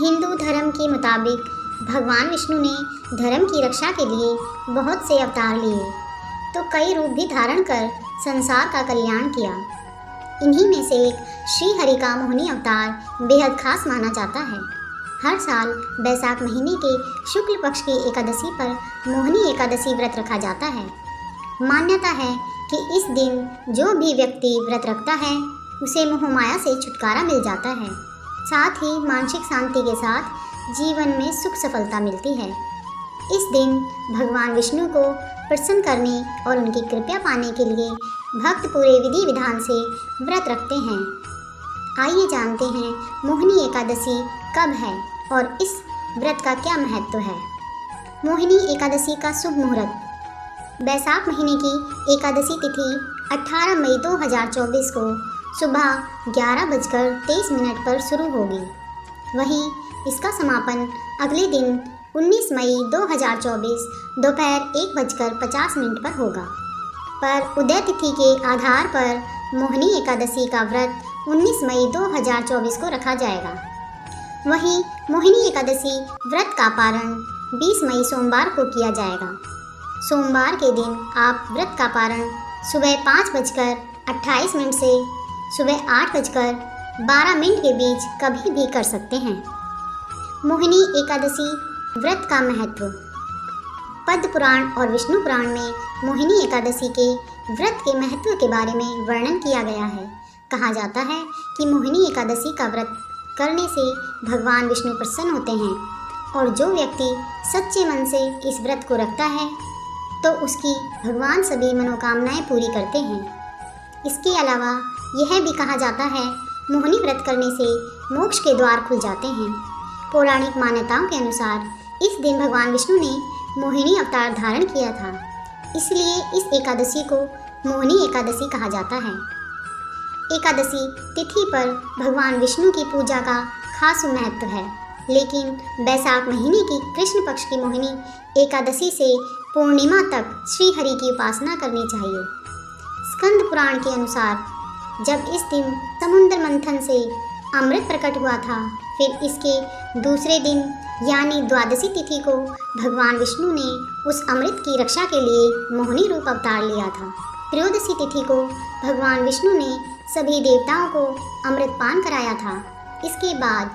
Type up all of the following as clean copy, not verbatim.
हिंदू धर्म के मुताबिक भगवान विष्णु ने धर्म की रक्षा के लिए बहुत से अवतार लिए, तो कई रूप भी धारण कर संसार का कल्याण किया। इन्हीं में से एक श्री हरि का मोहिनी अवतार बेहद खास माना जाता है। हर साल बैसाख महीने के शुक्ल पक्ष की एकादशी पर मोहिनी एकादशी व्रत रखा जाता है। मान्यता है कि इस दिन जो भी व्यक्ति व्रत रखता है उसे मोह माया से छुटकारा मिल जाता है, साथ ही मानसिक शांति के साथ जीवन में सुख सफलता मिलती है। इस दिन भगवान विष्णु को प्रसन्न करने और उनकी कृपा पाने के लिए भक्त पूरे विधि विधान से व्रत रखते हैं। आइए जानते हैं मोहिनी एकादशी कब है और इस व्रत का क्या महत्व है। मोहिनी एकादशी का शुभ मुहूर्त। बैसाख महीने की एकादशी तिथि 18 मई 2024 को सुबह 11:23 पर शुरू होगी। वहीं इसका समापन अगले दिन 19 मई 2024 दोपहर 1:50 पर होगा। पर उदय तिथि के आधार पर मोहिनी एकादशी का व्रत 19 मई 2024 को रखा जाएगा। वहीं मोहिनी एकादशी व्रत का पारण 20 मई सोमवार को किया जाएगा। सोमवार के दिन आप व्रत का पारण सुबह 5:28 से सुबह 8:12 के बीच कभी भी कर सकते हैं। मोहिनी एकादशी व्रत का महत्व। पद्म पुराण और विष्णु पुराण में मोहिनी एकादशी के व्रत के महत्व के बारे में वर्णन किया गया है। कहा जाता है कि मोहिनी एकादशी का व्रत करने से भगवान विष्णु प्रसन्न होते हैं और जो व्यक्ति सच्चे मन से इस व्रत को रखता है तो उसकी भगवान सभी मनोकामनाएं पूरी करते हैं। इसके अलावा यह भी कहा जाता है मोहिनी व्रत करने से मोक्ष के द्वार खुल जाते हैं। पौराणिक मान्यताओं के अनुसार इस दिन भगवान विष्णु ने मोहिनी अवतार धारण किया था, इसलिए इस एकादशी को मोहिनी एकादशी कहा जाता है। एकादशी तिथि पर भगवान विष्णु की पूजा का खास महत्व है, लेकिन बैसाख महीने की कृष्ण पक्ष की मोहिनी एकादशी से पूर्णिमा तक श्री हरि की उपासना करनी चाहिए। स्कंद पुराण के अनुसार जब इस दिन समुद्र मंथन से अमृत प्रकट हुआ था, फिर इसके दूसरे दिन यानी द्वादशी तिथि को भगवान विष्णु ने उस अमृत की रक्षा के लिए मोहिनी रूप अवतार लिया था। त्रयोदशी तिथि को भगवान विष्णु ने सभी देवताओं को अमृत पान कराया था। इसके बाद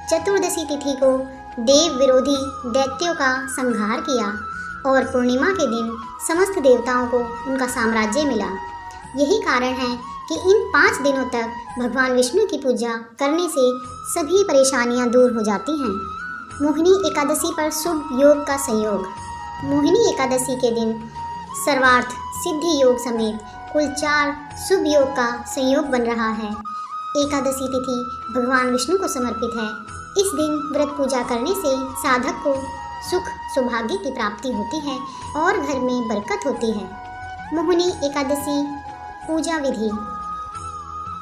चतुर्दशी तिथि को देव विरोधी दैत्यों का संहार किया और पूर्णिमा के दिन समस्त देवताओं को उनका साम्राज्य मिला। यही कारण है कि इन 5 दिनों तक भगवान विष्णु की पूजा करने से सभी परेशानियां दूर हो जाती हैं। मोहिनी एकादशी पर शुभ योग का संयोग। मोहिनी एकादशी के दिन सर्वार्थ सिद्धि योग समेत कुल 4 शुभ योग का संयोग बन रहा है। एकादशी तिथि भगवान विष्णु को समर्पित है। इस दिन व्रत पूजा करने से साधक को सुख सौभाग्य की प्राप्ति होती है और घर में बरकत होती है। मोहिनी एकादशी पूजा विधि।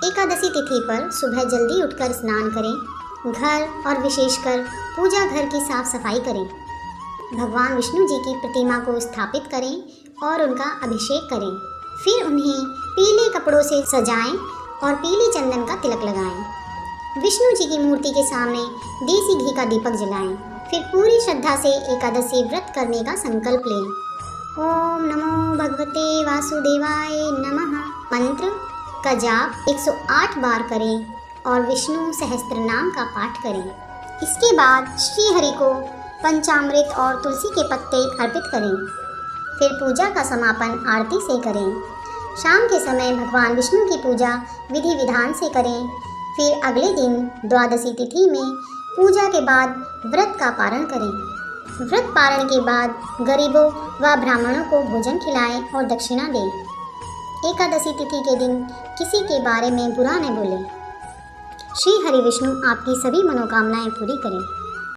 एकादशी तिथि पर सुबह जल्दी उठकर स्नान करें। घर और विशेषकर पूजा घर की साफ सफाई करें। भगवान विष्णु जी की प्रतिमा को स्थापित करें और उनका अभिषेक करें। फिर उन्हें पीले कपड़ों से सजाएं और पीले चंदन का तिलक लगाएं। विष्णु जी की मूर्ति के सामने देसी घी का दीपक जलाएं। फिर पूरी श्रद्धा से एकादशी व्रत करने का संकल्प लें। ओम नमो भगवते वासुदेवाय नमः मंत्र का जाप 108 बार करें और विष्णु सहस्त्र नाम का पाठ करें। इसके बाद श्री हरि को पंचामृत और तुलसी के पत्ते अर्पित करें। फिर पूजा का समापन आरती से करें। शाम के समय भगवान विष्णु की पूजा विधि विधान से करें। फिर अगले दिन द्वादशी तिथि में पूजा के बाद व्रत का पारण करें। व्रत पारण के बाद गरीबों व ब्राह्मणों को भोजन खिलाएं और दक्षिणा दें। एकादशी तिथि के दिन किसी के बारे में बुरा न बोलें। श्री हरि विष्णु आपकी सभी मनोकामनाएं पूरी करें।